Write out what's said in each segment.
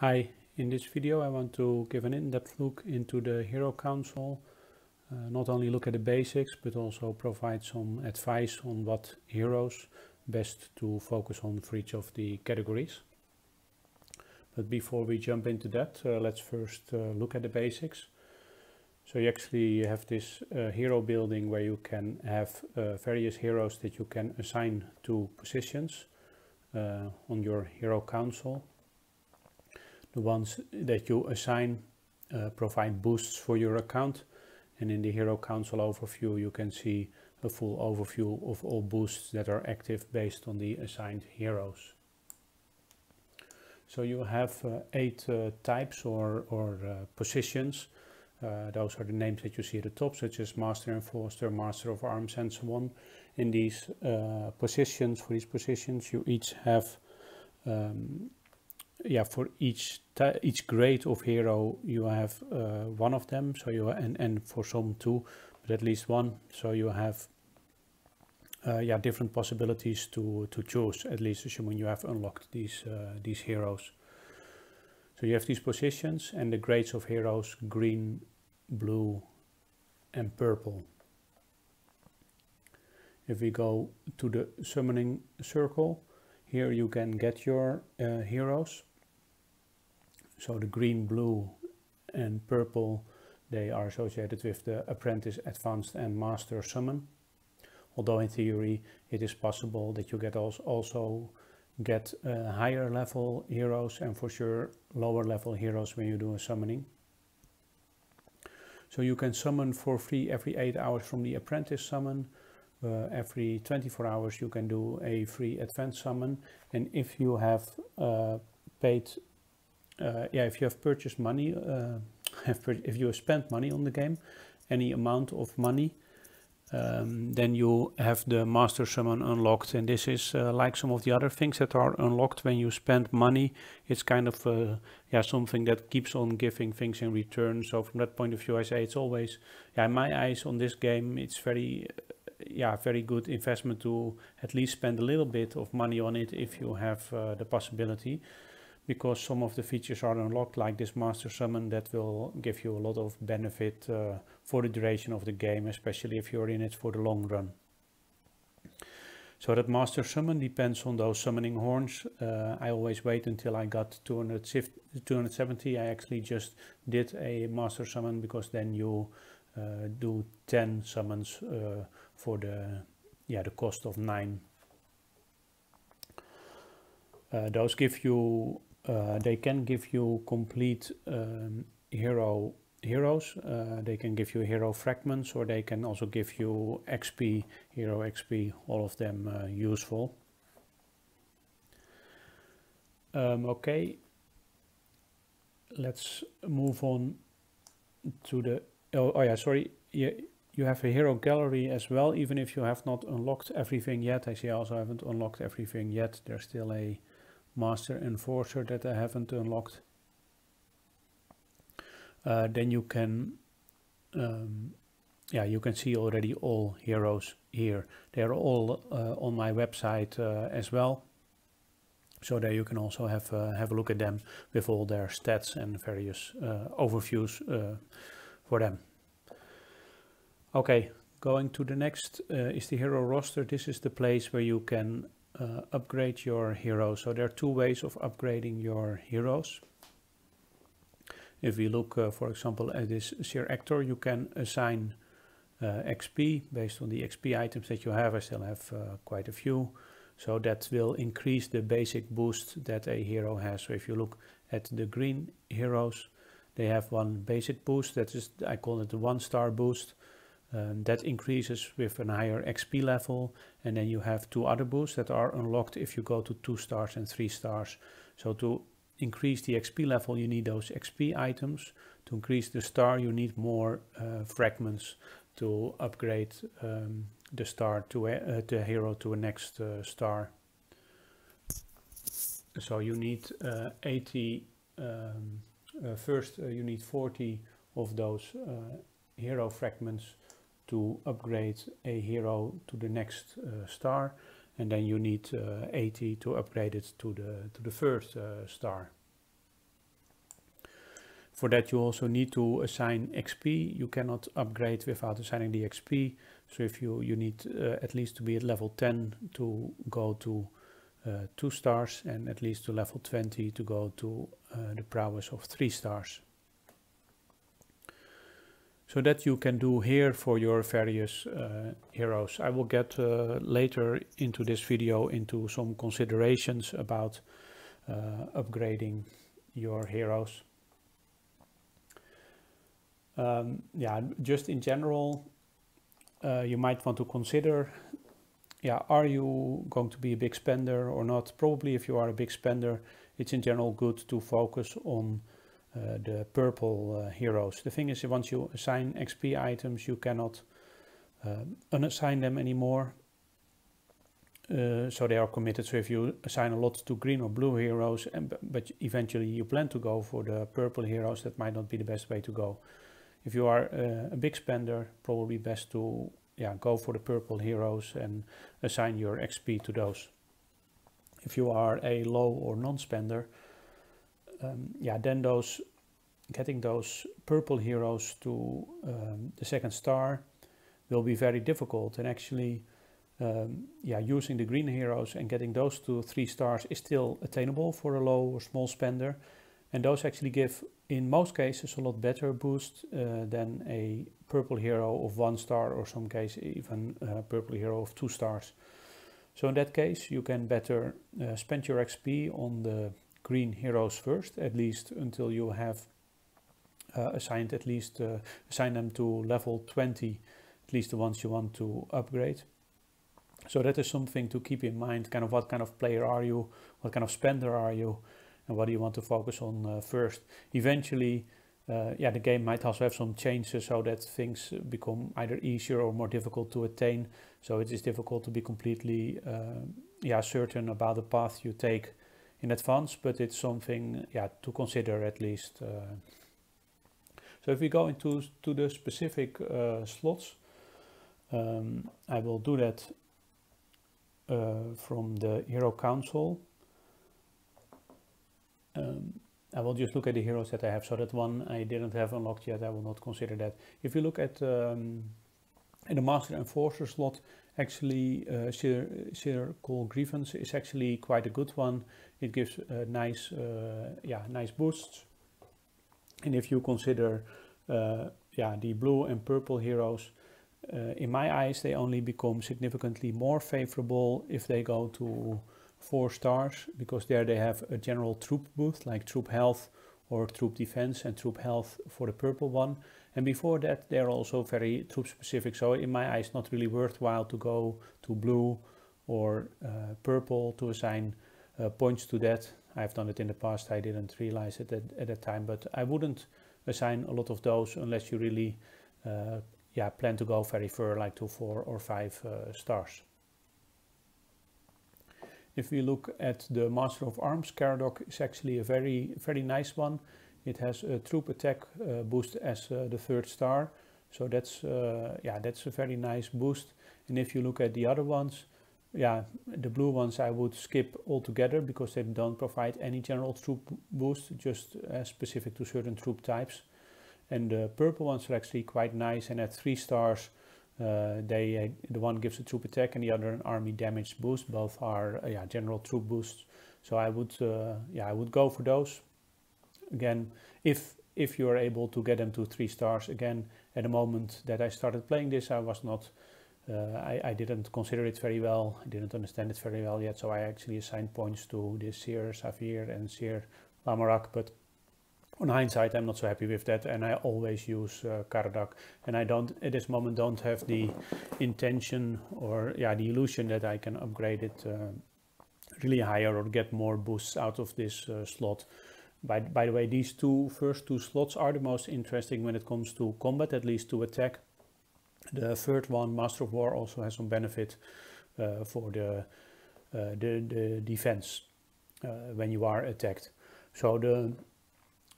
Hi, in this video I want to give an in-depth look into the hero council. Not only look at the basics, but also provide some advice on what heroes best to focus on for each of the categories. But before we jump into that, let's first look at the basics. So you actually have this hero building where you can have various heroes that you can assign to positions on your hero council. The ones that you assign provide boosts for your account, and in the hero council overview you can see a full overview of all boosts that are active based on the assigned heroes. So you have 8 types or positions. Those are the names that you see at the top, such as Master Enforcer, Master of Arms, and so on. In these positions, for these positions, you each have for each grade of hero you have one of them. So you and for some two, but at least one. So you have different possibilities to choose, at least assuming you have unlocked these heroes. So you have these positions and the grades of heroes: green, blue, and purple. If we go to the summoning circle, here you can get your heroes. So the green, blue, and purple, they are associated with the Apprentice, Advanced, and Master Summon. Although in theory it is possible that you get also get higher level heroes, and for sure lower level heroes when you do a summoning. So you can summon for free every 8 hours from the Apprentice summon. Every 24 hours you can do a free advanced summon, and if you have if you have purchased money, if you have spent money on the game, any amount of money, then you have the Master Summon unlocked. And this is like some of the other things that are unlocked when you spend money. It's kind of something that keeps on giving things in return. So from that point of view, I say it's always, in my eyes on this game, it's very good investment to at least spend a little bit of money on it if you have the possibility, because some of the features are unlocked, like this Master Summon, that will give you a lot of benefit for the duration of the game, especially if you're in it for the long run. So that Master Summon depends on those summoning horns. I always wait until I got 270. I actually just did a Master Summon, because then you do 10 summons for the cost of 9. Those give you they can give you complete heroes. They can give you hero fragments, or they can also give you XP, hero XP, all of them useful. Okay, let's move on to the you have a hero gallery as well, even if you have not unlocked everything yet. I see I also haven't unlocked everything yet. There's still a Master Enforcer that I haven't unlocked. Then you can you can see already all heroes here. They're all on my website as well. So there you can also have a look at them with all their stats and various overviews for them. Okay, going to the next is the hero roster. This is the place where you can upgrade your heroes. So there are 2 ways of upgrading your heroes. If we look, for example, at this Sir Actor, you can assign XP based on the XP items that you have. I still have quite a few. So that will increase the basic boost that a hero has. So if you look at the green heroes, they have one basic boost. That is, I call it the 1-star boost. That increases with a higher XP level, and then you have 2 other boosts that are unlocked if you go to 2 stars and 3 stars. So to increase the XP level you need those XP items. To increase the star you need more fragments to upgrade the star to the hero to a next star. So you need 80 first you need 40 of those hero fragments to upgrade a hero to the next star, and then you need 80 to upgrade it to the first star. For that you also need to assign XP. You cannot upgrade without assigning the XP. So if you need at least to be at level 10 to go to 2 stars, and at least to level 20 to go to the prowess of 3 stars. So that you can do here for your various heroes. I will get later into this video into some considerations about upgrading your heroes. Yeah, just in general, you might want to consider, yeah, are you going to be a big spender or not? Probably if you are a big spender, it's in general good to focus on the purple heroes. The thing is, once you assign XP items, you cannot unassign them anymore. So they are committed. So if you assign a lot to green or blue heroes, but eventually you plan to go for the purple heroes, that might not be the best way to go. If you are a big spender, probably best to go for the purple heroes and assign your XP to those. If you are a low or non-spender, then getting those purple heroes to the 2nd star will be very difficult. And actually, using the green heroes and getting those to 3 stars is still attainable for a low or small spender. And those actually give, in most cases, a lot better boost than a purple hero of 1 star, or some case even a purple hero of 2 stars. So in that case, you can better spend your XP on the green heroes first, at least until you have assigned assign them to level 20, at least the ones you want to upgrade. So that is something to keep in mind, kind of what kind of player are you, what kind of spender are you, and what do you want to focus on first. Eventually, the game might also have some changes so that things become either easier or more difficult to attain. So it is difficult to be completely certain about the path you take in advance, but it's something to consider at least. So if we go into the specific slots, I will do that from the Hero Council. I will just look at the heroes that I have. So that one I didn't have unlocked yet, I will not consider that. If you look at in the Master Enforcer slot, actually Circle Grievance is actually quite a good one. It gives nice boosts. And if you consider the blue and purple heroes, in my eyes they only become significantly more favorable if they go to 4 stars, because there they have a general troop boost, like troop health or troop defense and troop health for the purple one. And before that they're also very troop specific, so in my eyes not really worthwhile to go to blue or purple to assign points to that. I've done it in the past, I didn't realize it at that time, but I wouldn't assign a lot of those unless you really plan to go very far, like to 4 or 5 stars. If we look at the Master of Arms, Caradoc is actually a very nice one. It has a troop attack boost as the 3rd star, so that's a very nice boost. And if you look at the other ones, the blue ones I would skip altogether because they don't provide any general troop boost, just specific to certain troop types. And the purple ones are actually quite nice, and at 3 stars the one gives a troop attack and the other an army damage boost. Both are general troop boosts, so I would go for those. Again, if you are able to get them to 3 stars. Again, at the moment that I started playing this, I was not I didn't consider it very well, I didn't understand it very well yet, so I actually assigned points to this Seer Saphir and Seer Lamarak, but on hindsight I'm not so happy with that, and I always use Caradoc, and I don't at this moment don't have the intention or the illusion that I can upgrade it really higher or get more boosts out of this slot. By the way, these first two slots are the most interesting when it comes to combat, at least to attack. The 3rd one, Master of War, also has some benefit for the defense when you are attacked. So the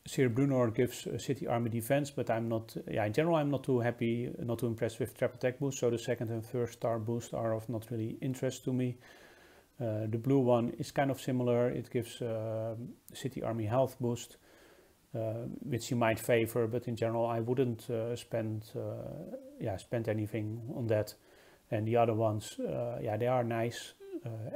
Seer Brunor gives city army defense, but I'm not, in general I'm not too happy, not too impressed with trap attack boost, so the 2nd and 3rd star boost are of not really interest to me. The blue one is kind of similar, it gives city army health boost, which you might favor, but in general I wouldn't spend anything on that. And the other ones, they are nice,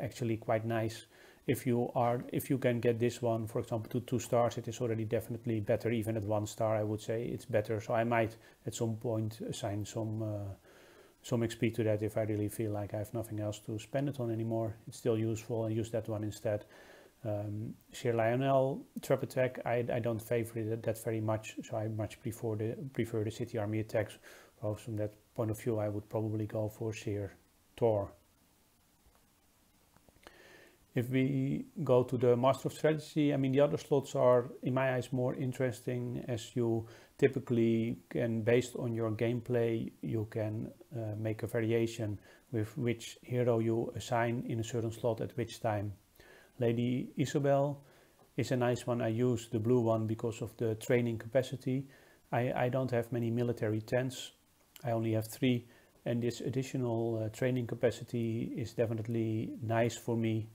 actually quite nice. If you can get this one, for example, to 2 stars, it is already definitely better. Even at 1 star, I would say it's better. So I might at some point assign some XP to that if I really feel like I have nothing else to spend it on anymore. It's still useful, and use that one instead. Sir Lionel trap attack, I don't favor it that very much, so I much prefer the city army attacks. So from that point of view, I would probably go for Sir Thor. If we go to the Master of Strategy, I mean, the other slots are, in my eyes, more interesting, as you typically can, based on your gameplay, you can make a variation with which hero you assign in a certain slot at which time. Lady Isabel is a nice one. I use the blue one because of the training capacity. I don't have many military tents. I only have 3, and this additional training capacity is definitely nice for me.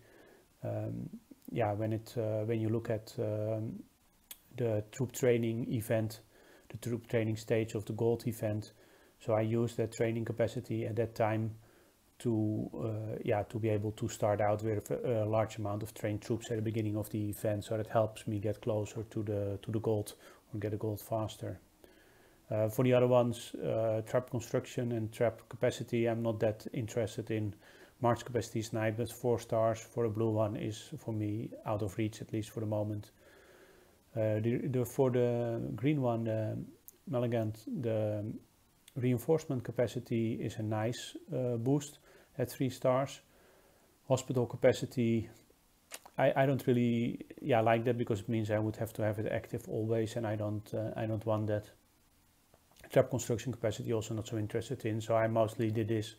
When you look at the troop training event, the troop training stage of the gold event, so I use that training capacity at that time to be able to start out with a large amount of trained troops at the beginning of the event, so that helps me get closer to the gold, or get a gold faster. For the other ones, trap construction and trap capacity, I'm not that interested in. March capacity is nice, but 4 stars for a blue one is for me out of reach, at least for the moment. For the green one, the Malignant, the reinforcement capacity is a nice boost at 3 stars. Hospital capacity, I don't really like that, because it means I would have to have it active always, and I don't want that. Trap construction capacity also not so interested in, so I mostly did this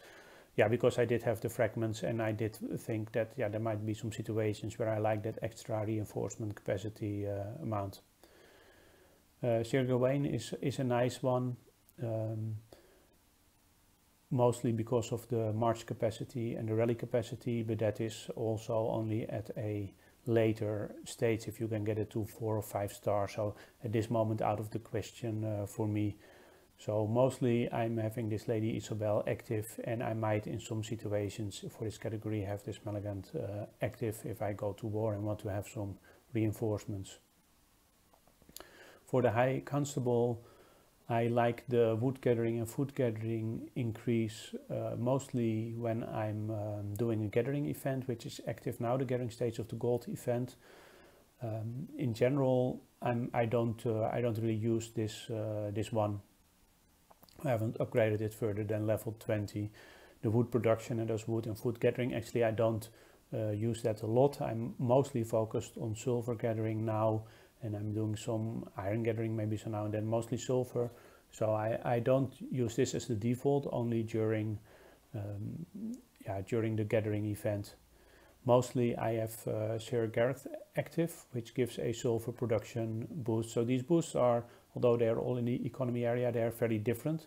because I did have the fragments, and I did think that there might be some situations where I like that extra reinforcement capacity amount. Sir Gawain is a nice one, mostly because of the march capacity and the rally capacity, but that is also only at a later stage if you can get it to 4 or 5 stars, so at this moment out of the question for me. So mostly I'm having this Lady Isabel active, and I might in some situations for this category have this Malignant active if I go to war and want to have some reinforcements. For the High Constable, I like the wood gathering and food gathering increase mostly when I'm doing a gathering event, which is active now, the gathering stage of the gold event. In general, I don't really use this one. I haven't upgraded it further than level 20. The wood production and those wood and food gathering, actually I don't use that a lot. I'm mostly focused on silver gathering now, and I'm doing some iron gathering maybe so now and then, mostly silver. So I don't use this as the default, only during the gathering event. Mostly I have Sir Gareth active, which gives a silver production boost. So these boosts are, although they're all in the economy area, they're very different.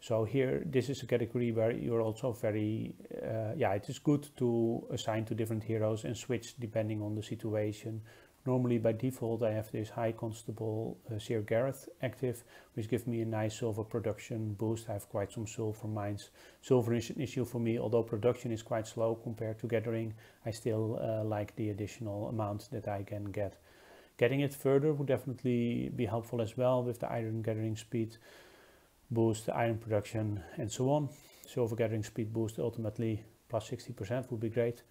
So here, this is a category where you're also very, it is good to assign to different heroes and switch depending on the situation. Normally by default I have this High Constable Sir Gareth active, which gives me a nice silver production boost. I have quite some silver mines. Silver is an issue for me, although production is quite slow compared to gathering. I still like the additional amount that I can get. Getting it further would definitely be helpful as well, with the iron gathering speed boost, the iron production and so on. Silver gathering speed boost ultimately plus 60% would be great.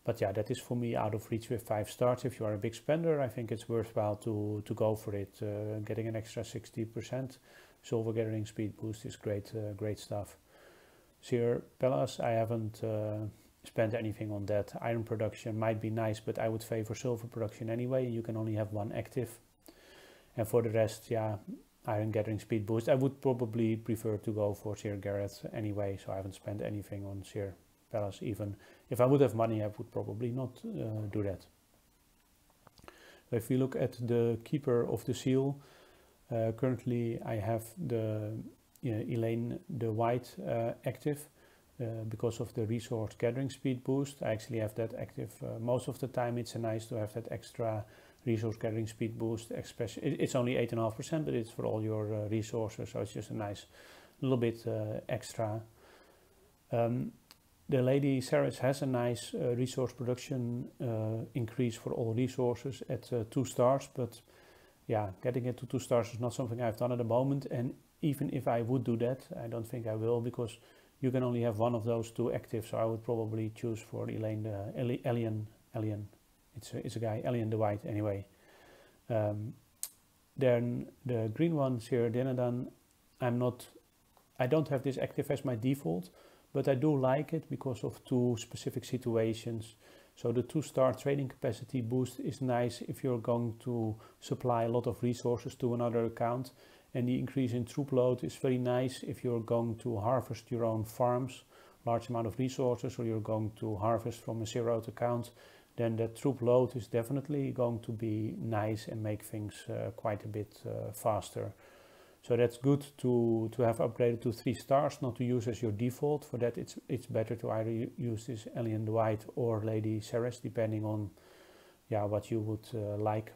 But yeah, that is for me out of reach with 5 stars. If you are a big spender, I think it's worthwhile to go for it. Getting an extra 60% silver gathering speed boost is great stuff. Sir Pellas, I haven't spent anything on that. Iron production might be nice, but I would favor silver production anyway. You can only have 1 active. And for the rest, iron gathering speed boost. I would probably prefer to go for Sir Gareth anyway, so I haven't spent anything on Sir Pellas. Even if I would have money, I would probably not do that. If we look at the Keeper of the Seal, currently I have the Elaine the White active because of the resource gathering speed boost. I actually have that active most of the time. It's nice to have that extra resource gathering speed boost, especially it's only 8.5%, but it's for all your resources, so it's just a nice little bit extra. The Lady Ceres has a nice resource production increase for all resources at 2 stars, but yeah, getting it to 2 stars is not something I've done at the moment, and even if I would do that, I don't think I will, because you can only have one of those 2 active, so I would probably choose for Elaine, Alien, it's a guy, Alien the White anyway. Then the green one, Sir Dinadan, I don't have this active as my default, but I do like it because of 2 specific situations. So the 2-star trading capacity boost is nice if you're going to supply a lot of resources to another account, and the increase in troop load is very nice if you're going to harvest your own farms, large amount of resources, or you're going to harvest from a zeroed account. Then that troop load is definitely going to be nice and make things quite a bit faster. So that's good to have upgraded to 3 stars, not to use as your default. For that it's better to either use this Alien the White or Lady Ceres, depending on what you would like.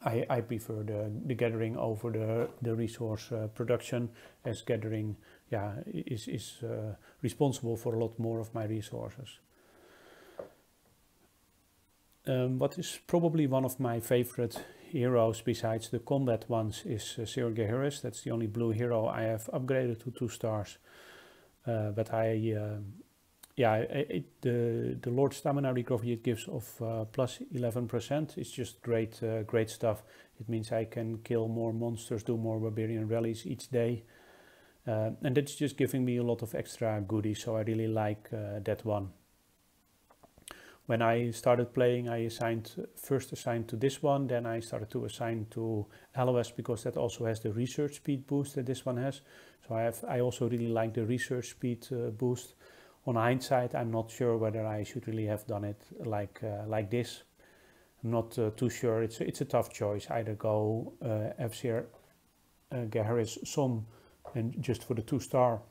I prefer the gathering over the resource production, as gathering is responsible for a lot more of my resources. What is probably one of my favorite heroes besides the combat ones is Sir Geharis. That's the only blue hero I have upgraded to 2 stars. But the Lord Stamina recovery it gives of plus 11% is just great stuff. It means I can kill more monsters, do more barbarian rallies each day. And that's just giving me a lot of extra goodies, so I really like that one. When I started playing, I first assigned to this one, then I started to assign to LOS, because that also has the research speed boost that this one has. So I also really like the research speed boost. On hindsight, I'm not sure whether I should really have done it like this. I'm not too sure. It's a tough choice. Either go FCR Geharis Som and just for the 2-star,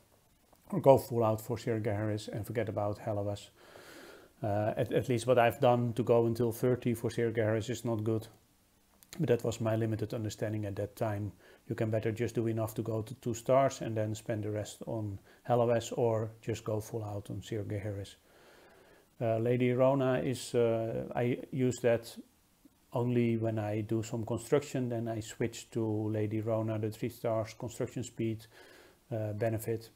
or go full out for Sir Geharis and forget about LOS. At least what I've done to go until 30 for Sir Geharis is not good. But that was my limited understanding at that time. You can better just do enough to go to 2 stars and then spend the rest on LOS, or just go full out on Sir Geharis. Lady Rona is, I use that only when I do some construction, then I switch to Lady Rona, the 3 stars construction speed benefit.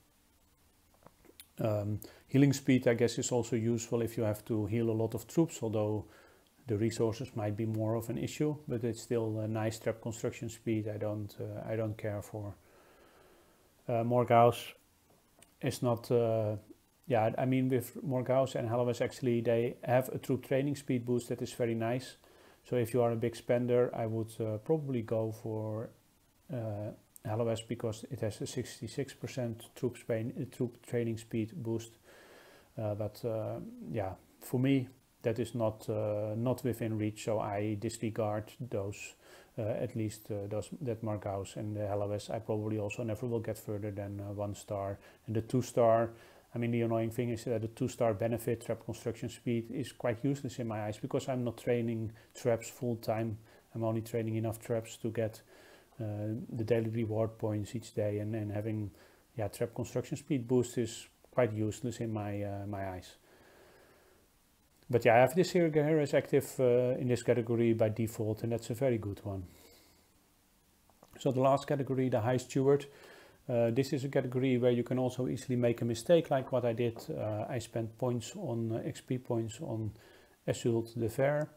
Healing speed, I guess, is also useful if you have to heal a lot of troops, although the resources might be more of an issue, but it's still a nice trap construction speed. I don't care for. Morgause is not, I mean, with Morgause and Hallowes, actually they have a troop training speed boost that is very nice. So if you are a big spender, I would probably go for Hallowes, because it has a 66% troop training speed boost. But for me, that is not within reach, so I disregard those, at least that Morgause and the Hallowes. I probably also never will get further than 1 star. And the 2 star, I mean, the annoying thing is that the 2 star benefit, trap construction speed, is quite useless in my eyes, because I'm not training traps full time. I'm only training enough traps to get the daily reward points each day, and having trap construction speed boost is quite useless in my eyes. But I have this here Geharis active in this category by default, and that's a very good one. So the last category, the High Steward. This is a category where you can also easily make a mistake, like what I did. I spent points on XP points on Isolde the Fair,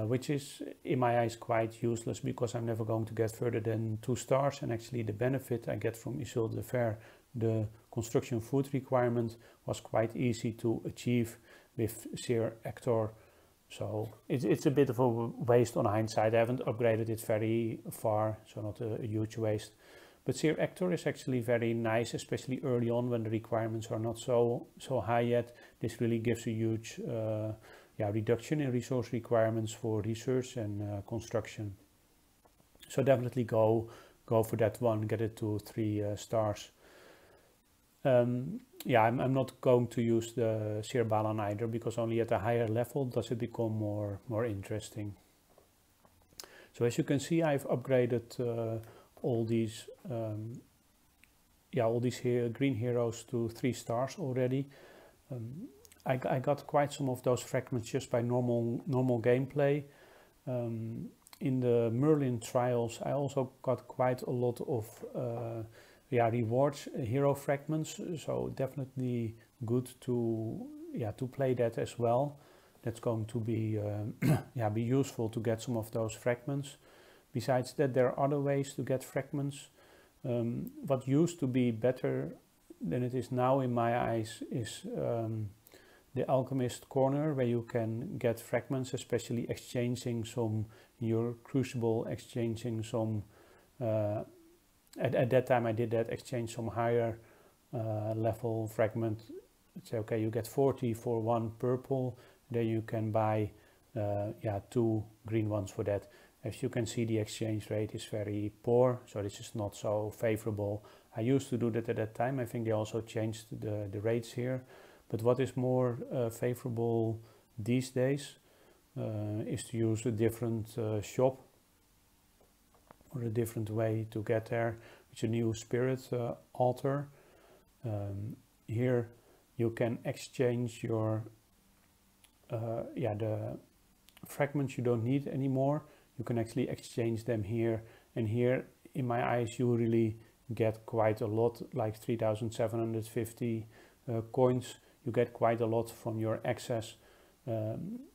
which is in my eyes quite useless, because I'm never going to get further than 2 stars. And actually the benefit I get from Isolde the Fair, the construction food requirement, was quite easy to achieve with Sir Ector. So it's a bit of a waste on hindsight. I haven't upgraded it very far, so not a huge waste. But Sir Ector is actually very nice, especially early on when the requirements are not so high yet. This really gives a huge reduction in resource requirements for research and construction. So definitely go for that one, get it to 3 stars. I'm not going to use the Sir Avalon either, because only at a higher level does it become more interesting. So as you can see, I've upgraded all these here green heroes to 3 stars already. I got quite some of those fragments just by normal gameplay. In the Merlin trials, I also got quite a lot of rewards, hero fragments. So definitely good to play that as well. That's going to be be useful to get some of those fragments. Besides that, there are other ways to get fragments. What used to be better than it is now in my eyes is the Alchemist Corner, where you can get fragments, especially exchanging some your Crucible, exchanging some at that time I did that, exchange some higher level fragment. Say okay, you get 40 for 1 purple, then you can buy 2 green ones for that. As you can see, the exchange rate is very poor, so this is not so favorable. I used to do that at that time. I think they also changed the rates here. But what is more favorable these days is to use a different shop or a different way to get there, which is a new spirit altar. Here you can exchange your the fragments you don't need anymore. You can actually exchange them here, and here in my eyes you really get quite a lot, like 3,750 coins. You get quite a lot from your excess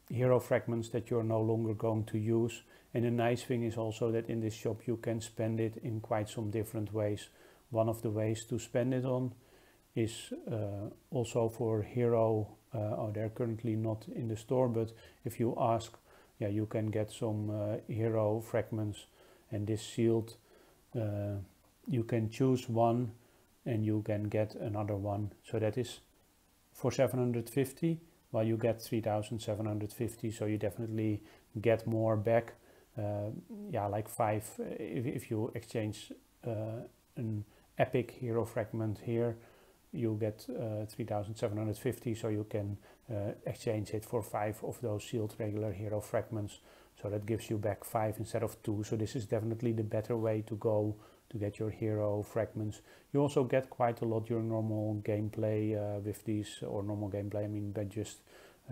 hero fragments that you're no longer going to use. And the nice thing is also that in this shop you can spend it in quite some different ways. One of the ways to spend it on is also for hero. They're currently not in the store, but if you ask, you can get some hero fragments, and this sealed, you can choose one and you can get another one. So that is for 750, while you get 3,750, so you definitely get more back. Like 5 if you exchange an epic hero fragment here, you get 3,750, so you can exchange it for 5 of those sealed regular hero fragments. So that gives you back 5 instead of 2. So this is definitely the better way to go to get your hero fragments. You also get quite a lot during normal gameplay with these, or normal gameplay, I mean by just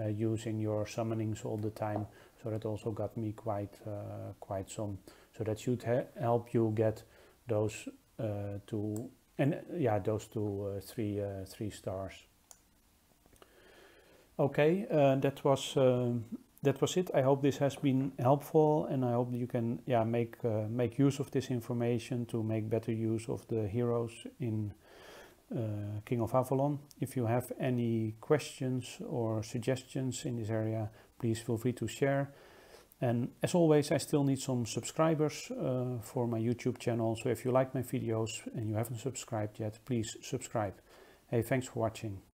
using your summonings all the time. So that also got me quite some. So that should help you get those two, and those two 3 stars. Okay, that was it. I hope this has been helpful, and I hope you can make use of this information to make better use of the heroes in King of Avalon. If you have any questions or suggestions in this area, please feel free to share. And as always, I still need some subscribers for my YouTube channel. So if you like my videos and you haven't subscribed yet, please subscribe. Hey, thanks for watching.